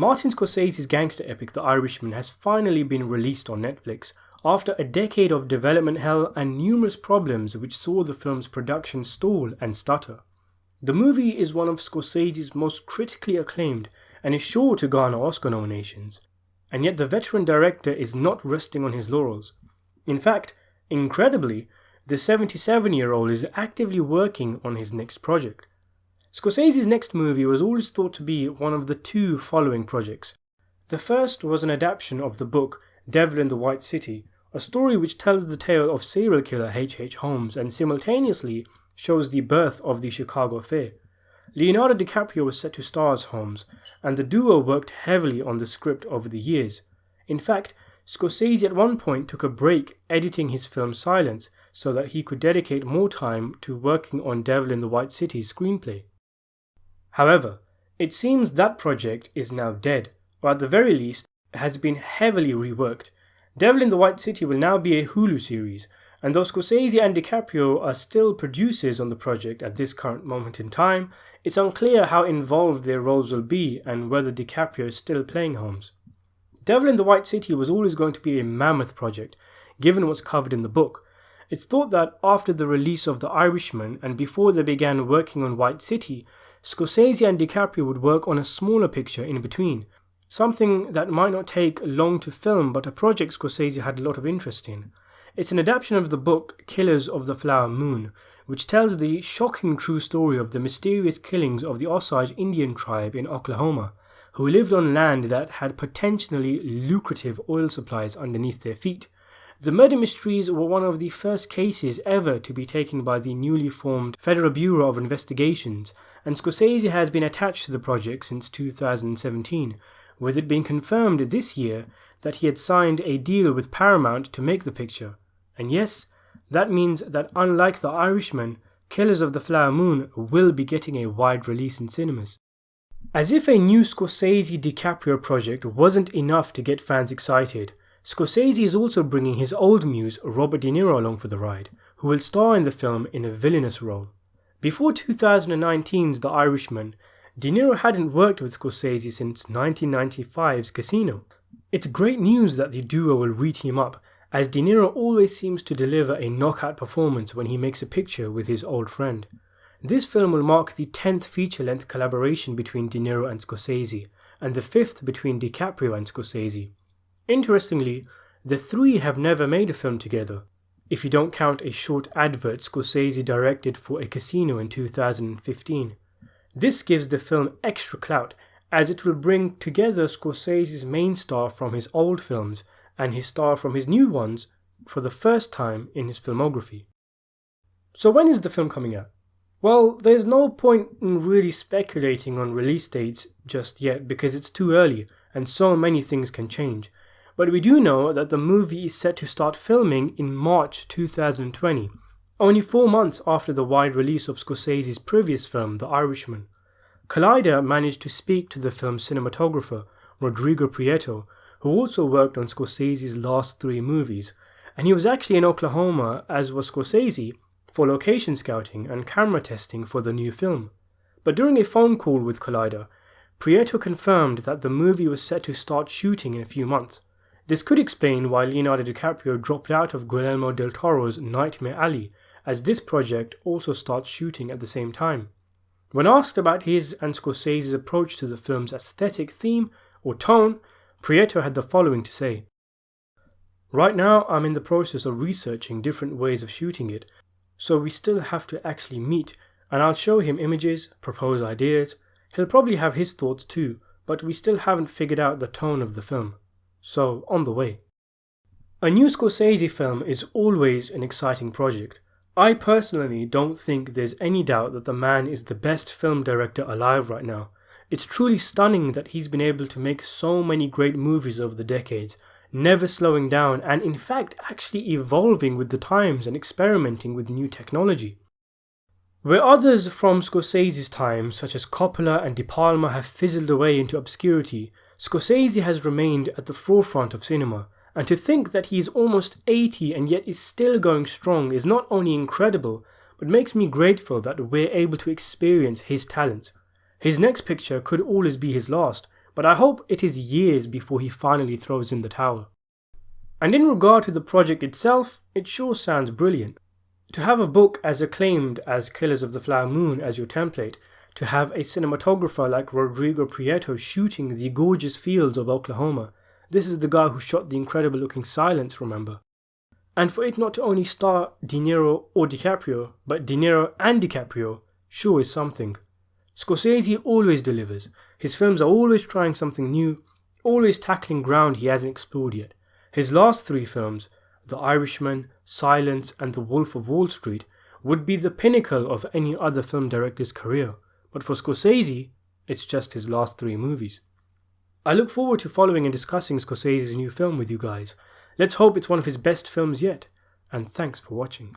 Martin Scorsese's gangster epic The Irishman has finally been released on Netflix after a decade of development hell and numerous problems which saw the film's production stall and stutter. The movie is one of Scorsese's most critically acclaimed and is sure to garner Oscar nominations, and yet the veteran director is not resting on his laurels. In fact, incredibly, the 77-year-old is actively working on his next project. Scorsese's next movie was always thought to be one of the two following projects. The first was an adaptation of the book Devil in the White City, a story which tells the tale of serial killer H.H. Holmes and simultaneously shows the birth of the Chicago Affair. Leonardo DiCaprio was set to star as Holmes, and the duo worked heavily on the script over the years. In fact, Scorsese at one point took a break editing his film Silence so that he could dedicate more time to working on Devil in the White City's screenplay. However, it seems that project is now dead, or at the very least, has been heavily reworked. Devil in the White City will now be a Hulu series, and though Scorsese and DiCaprio are still producers on the project at this current moment in time, it's unclear how involved their roles will be and whether DiCaprio is still playing Holmes. Devil in the White City was always going to be a mammoth project, given what's covered in the book. It's thought that after the release of The Irishman and before they began working on White City, Scorsese and DiCaprio would work on a smaller picture in between, something that might not take long to film but a project Scorsese had a lot of interest in. It's an adaptation of the book Killers of the Flower Moon, which tells the shocking true story of the mysterious killings of the Osage Indian tribe in Oklahoma, who lived on land that had potentially lucrative oil supplies underneath their feet. The murder mysteries were one of the first cases ever to be taken by the newly formed Federal Bureau of Investigations, and Scorsese has been attached to the project since 2017, with it being confirmed this year that he had signed a deal with Paramount to make the picture. And yes, that means that unlike The Irishman, Killers of the Flower Moon will be getting a wide release in cinemas. As if a new Scorsese-DiCaprio project wasn't enough to get fans excited, Scorsese is also bringing his old muse Robert De Niro along for the ride, who will star in the film in a villainous role. Before 2019's The Irishman, De Niro hadn't worked with Scorsese since 1995's Casino. It's great news that the duo will re-team up, as De Niro always seems to deliver a knockout performance when he makes a picture with his old friend. This film will mark the 10th feature-length collaboration between De Niro and Scorsese, and the 5th between DiCaprio and Scorsese. Interestingly, the three have never made a film together, if you don't count a short advert Scorsese directed for a casino in 2015. This gives the film extra clout, as it will bring together Scorsese's main star from his old films and his star from his new ones for the first time in his filmography. So when is the film coming out? Well, there's no point in really speculating on release dates just yet because it's too early and so many things can change. But we do know that the movie is set to start filming in March 2020, only 4 months after the wide release of Scorsese's previous film, The Irishman. Collider managed to speak to the film's cinematographer, Rodrigo Prieto, who also worked on Scorsese's last 3 movies, and he was actually in Oklahoma, as was Scorsese, for location scouting and camera testing for the new film. But during a phone call with Collider, Prieto confirmed that the movie was set to start shooting in a few months. This could explain why Leonardo DiCaprio dropped out of Guillermo del Toro's Nightmare Alley, as this project also starts shooting at the same time. When asked about his and Scorsese's approach to the film's aesthetic theme or tone, Prieto had the following to say. Right now I'm in the process of researching different ways of shooting it, so we still have to actually meet, and I'll show him images, propose ideas. He'll probably have his thoughts too, but we still haven't figured out the tone of the film. So, on the way. A new Scorsese film is always an exciting project. I personally don't think there's any doubt that the man is the best film director alive right now. It's truly stunning that he's been able to make so many great movies over the decades, never slowing down and in fact actually evolving with the times and experimenting with new technology. Where others from Scorsese's time, such as Coppola and De Palma, have fizzled away into obscurity, Scorsese has remained at the forefront of cinema, and to think that he is almost 80 and yet is still going strong is not only incredible, but makes me grateful that we're able to experience his talent. His next picture could always be his last, but I hope it is years before he finally throws in the towel. And in regard to the project itself, it sure sounds brilliant. To have a book as acclaimed as Killers of the Flower Moon as your template, to have a cinematographer like Rodrigo Prieto shooting the gorgeous fields of Oklahoma. This is the guy who shot the incredible looking Silence, remember? And for it not to only star De Niro or DiCaprio, but De Niro and DiCaprio, sure is something. Scorsese always delivers. His films are always trying something new, always tackling ground he hasn't explored yet. His last 3 films, The Irishman, Silence and The Wolf of Wall Street, would be the pinnacle of any other film director's career. But for Scorsese, it's just his last 3 movies. I look forward to following and discussing Scorsese's new film with you guys. Let's hope it's one of his best films yet. And thanks for watching.